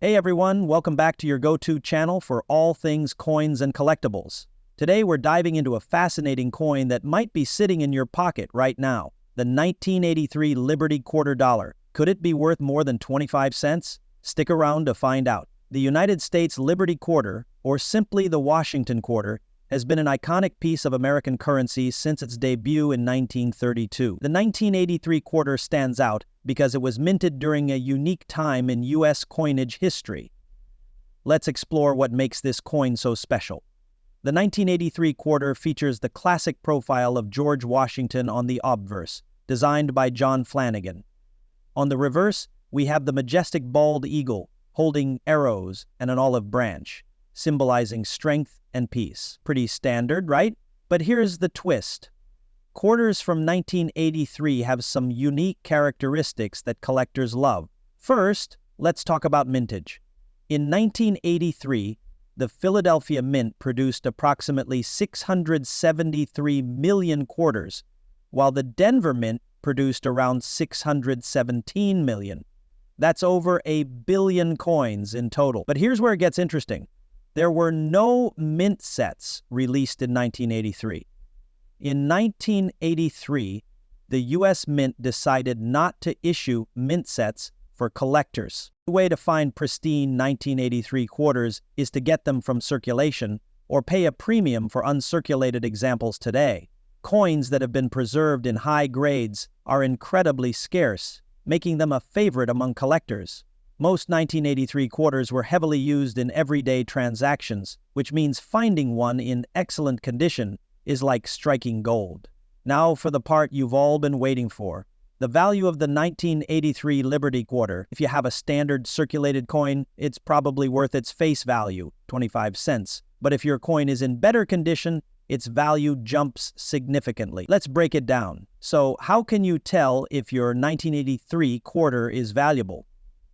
Hey everyone, welcome back to your go-to channel for all things coins and collectibles. Today we're diving into a fascinating coin that might be sitting in your pocket right now, the 1983 Liberty Quarter Dollar. Could it be worth more than 25 cents? Stick around to find out. The United States Liberty Quarter, or simply the Washington Quarter, has been an iconic piece of American currency since its debut in 1932. The 1983 quarter stands out because it was minted during a unique time in U.S. coinage history. Let's explore what makes this coin so special. The 1983 quarter features the classic profile of George Washington on the obverse, designed by John Flanagan. On the reverse, we have the majestic bald eagle holding arrows and an olive branch, symbolizing strength and peace. Pretty standard, right? But here's the twist. Quarters from 1983 have some unique characteristics that collectors love. First, let's talk about mintage. In 1983, the Philadelphia Mint produced approximately 673 million quarters, while the Denver Mint produced around 617 million. That's over 1 billion coins in total. But here's where it gets interesting. There were no mint sets released in 1983. In 1983, the U.S. Mint decided not to issue mint sets for collectors. The way to find pristine 1983 quarters is to get them from circulation or pay a premium for uncirculated examples today. Coins that have been preserved in high grades are incredibly scarce, making them a favorite among collectors. Most 1983 quarters were heavily used in everyday transactions, which means finding one in excellent condition is like striking gold. Now for the part you've all been waiting for. The value of the 1983 Liberty Quarter. If you have a standard circulated coin, it's probably worth its face value, 25 cents. But if your coin is in better condition, its value jumps significantly. Let's break it down. So how can you tell if your 1983 quarter is valuable?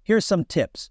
Here's some tips.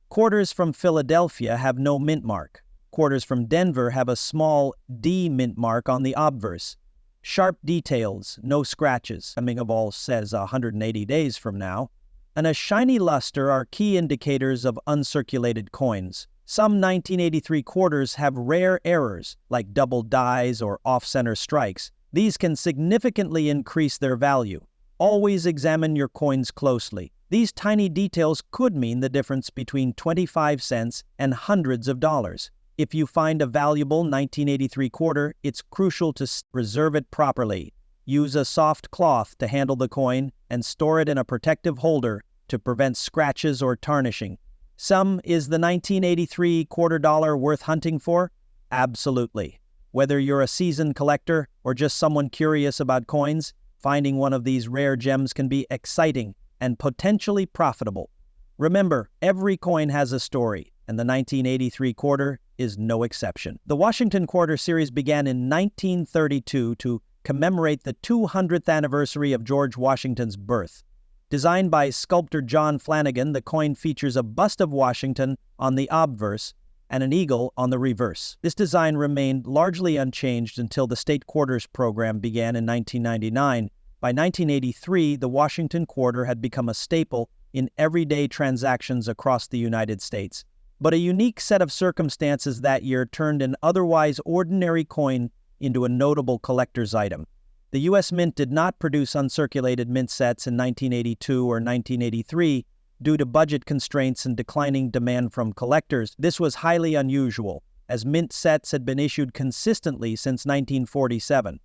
Quarters from Philadelphia have no mint mark. Quarters from Denver have a small D mint mark on the obverse. Sharp details, no scratches, coming of all says 180 days from now. And a shiny luster are key indicators of uncirculated coins. Some 1983 quarters have rare errors, like double dies or off-center strikes. These can significantly increase their value. Always examine your coins closely. These tiny details could mean the difference between 25 cents and hundreds of dollars. If you find a valuable 1983 quarter, it's crucial to preserve it properly. Use a soft cloth to handle the coin and store it in a protective holder to prevent scratches or tarnishing. Is the 1983 quarter dollar worth hunting for? Absolutely. Whether you're a seasoned collector or just someone curious about coins, finding one of these rare gems can be exciting and potentially profitable. Remember, every coin has a story, and the 1983 quarter is no exception. The Washington Quarter series began in 1932 to commemorate the 200th anniversary of George Washington's birth. Designed by sculptor John Flanagan, the coin features a bust of Washington on the obverse and an eagle on the reverse. This design remained largely unchanged until the State Quarters program began in 1999. By 1983, the Washington Quarter had become a staple in everyday transactions across the United States. But a unique set of circumstances that year turned an otherwise ordinary coin into a notable collector's item. The U.S. Mint did not produce uncirculated mint sets in 1982 or 1983 due to budget constraints and declining demand from collectors. This was highly unusual, as mint sets had been issued consistently since 1947.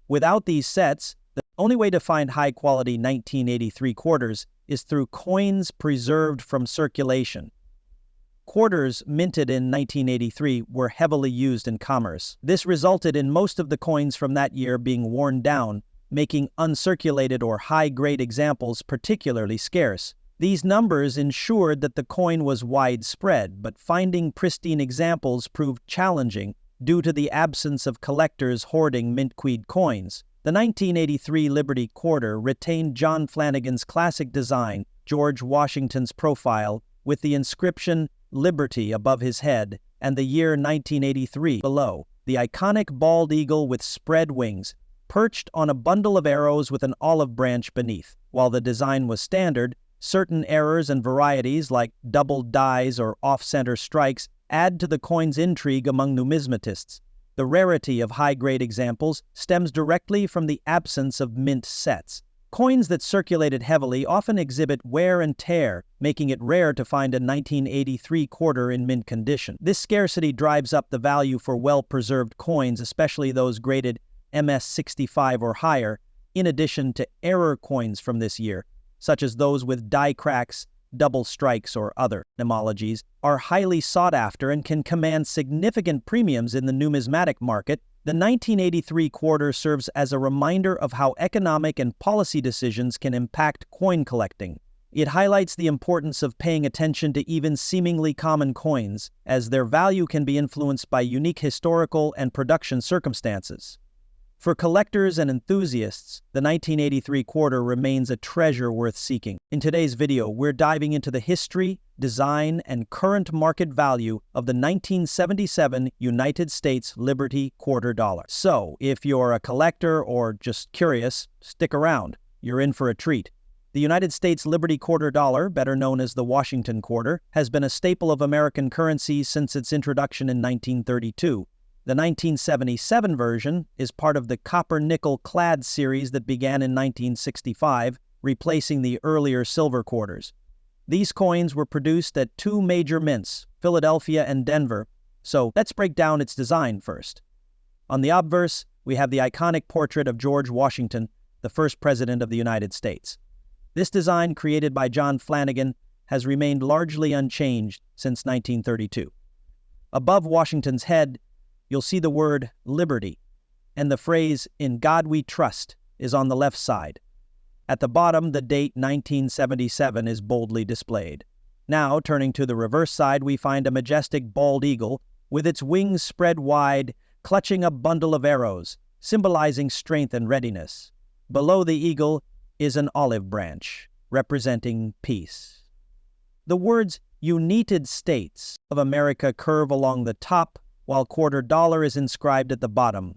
Without these sets, the only way to find high-quality 1983 quarters is through coins preserved from circulation. Quarters minted in 1983 were heavily used in commerce. This resulted in most of the coins from that year being worn down, making uncirculated or high-grade examples particularly scarce. These numbers ensured that the coin was widespread, but finding pristine examples proved challenging due to the absence of collectors hoarding mint-quid coins. The 1983 Liberty Quarter retained John Flanagan's classic design, George Washington's profile, with the inscription Liberty above his head and the year 1983 below. The iconic bald eagle with spread wings perched on a bundle of arrows with an olive branch beneath. While the design was standard, Certain errors and varieties, like double dies or off-center strikes, add to the coin's intrigue among numismatists. The rarity of high-grade examples stems directly from the absence of mint sets. Coins that circulated heavily often exhibit wear and tear, making it rare to find a 1983 quarter in mint condition. This scarcity drives up the value for well-preserved coins, especially those graded MS65 or higher, in addition to error coins from this year, such as those with die cracks, double strikes, or other etymologies, are highly sought after and can command significant premiums in the numismatic market. The 1983 quarter serves as a reminder of how economic and policy decisions can impact coin collecting. It highlights the importance of paying attention to even seemingly common coins, as their value can be influenced by unique historical and production circumstances. For collectors and enthusiasts, the 1983 quarter remains a treasure worth seeking. In today's video, we're diving into the history, design, and current market value of the 1977 United States Liberty Quarter Dollar. So, if you're a collector or just curious, stick around. You're in for a treat. The United States Liberty Quarter Dollar, better known as the Washington Quarter, has been a staple of American currency since its introduction in 1932. The 1977 version is part of the copper-nickel clad series that began in 1965, replacing the earlier silver quarters. These coins were produced at two major mints, Philadelphia and Denver, so let's break down its design first. On the obverse, we have the iconic portrait of George Washington, the first president of the United States. This design, created by John Flanagan, has remained largely unchanged since 1932. Above Washington's head, you'll see the word Liberty, and the phrase, "In God We Trust," is on the left side. At the bottom, the date 1977 is boldly displayed. Now, turning to the reverse side, we find a majestic bald eagle with its wings spread wide, clutching a bundle of arrows, symbolizing strength and readiness. Below the eagle is an olive branch, representing peace. The words United States of America curve along the top, while quarter dollar is inscribed at the bottom.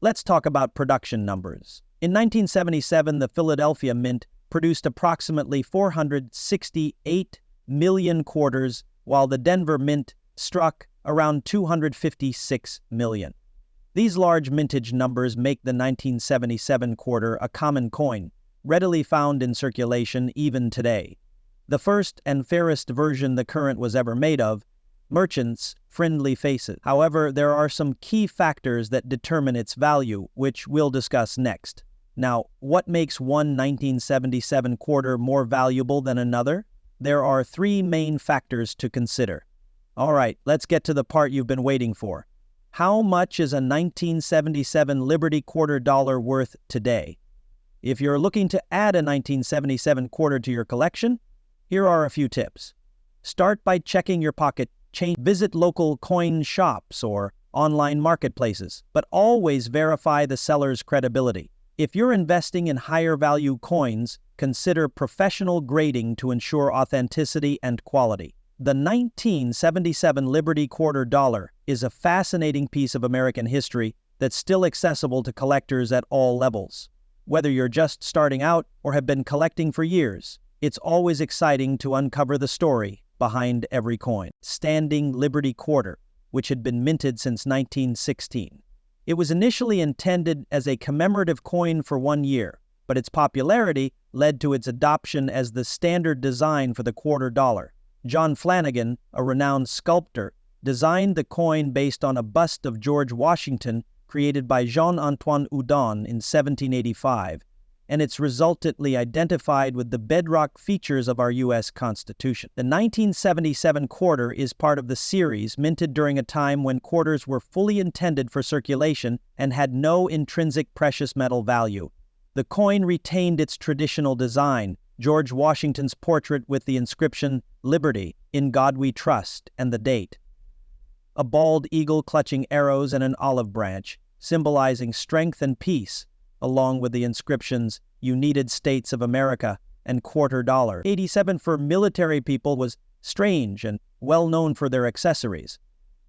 Let's talk about production numbers. In 1977, the Philadelphia Mint produced approximately 468 million quarters, while the Denver Mint struck around 256 million. These large mintage numbers make the 1977 quarter a common coin, readily found in circulation even today. The first and fairest version the current was ever made of, merchants' friendly faces. However, there are some key factors that determine its value, which we'll discuss next. Now, what makes one 1977 quarter more valuable than another? There are three main factors to consider. All right, let's get to the part you've been waiting for. How much is a 1977 Liberty Quarter Dollar worth today? If you're looking to add a 1977 quarter to your collection, here are a few tips. Start by checking your pocket. Visit local coin shops or online marketplaces, but always verify the seller's credibility. If you're investing in higher value coins, consider professional grading to ensure authenticity and quality. The 1977 Liberty Quarter Dollar is a fascinating piece of American history that's still accessible to collectors at all levels. Whether you're just starting out or have been collecting for years, it's always exciting to uncover the story behind every coin. Standing Liberty Quarter, which had been minted since 1916. It was initially intended as a commemorative coin for 1 year, but its popularity led to its adoption as the standard design for the quarter dollar. John Flanagan, a renowned sculptor, designed the coin based on a bust of George Washington created by Jean-Antoine Houdon in 1785, and it's resultantly identified with the bedrock features of our U.S. Constitution. The 1977 quarter is part of the series minted during a time when quarters were fully intended for circulation and had no intrinsic precious metal value. The coin retained its traditional design, George Washington's portrait with the inscription, "Liberty, in God We Trust," and the date. A bald eagle clutching arrows and an olive branch, symbolizing strength and peace, along with the inscriptions United States of America and quarter dollar. 87 for military people was strange and well known for their accessories.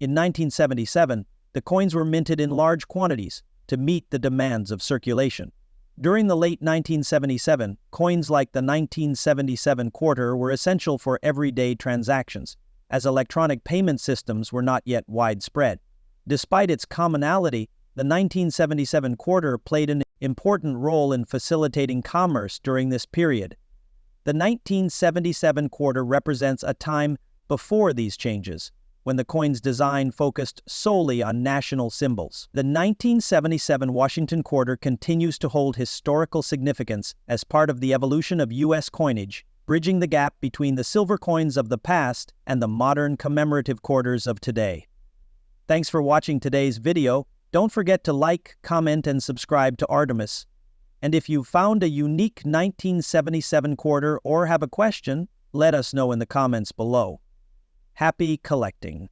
In 1977, the coins were minted in large quantities to meet the demands of circulation. During the late 1977, coins like the 1977 quarter were essential for everyday transactions, as electronic payment systems were not yet widespread. Despite its commonality, the 1977 quarter played an important role in facilitating commerce during this period. The 1977 quarter represents a time before these changes, when the coin's design focused solely on national symbols. The 1977 Washington quarter continues to hold historical significance as part of the evolution of U.S. coinage, bridging the gap between the silver coins of the past and the modern commemorative quarters of today. Thanks for watching today's video. Don't forget to like, comment, and subscribe to Artemis. And if you found a unique 1977 quarter or have a question, let us know in the comments below. Happy collecting!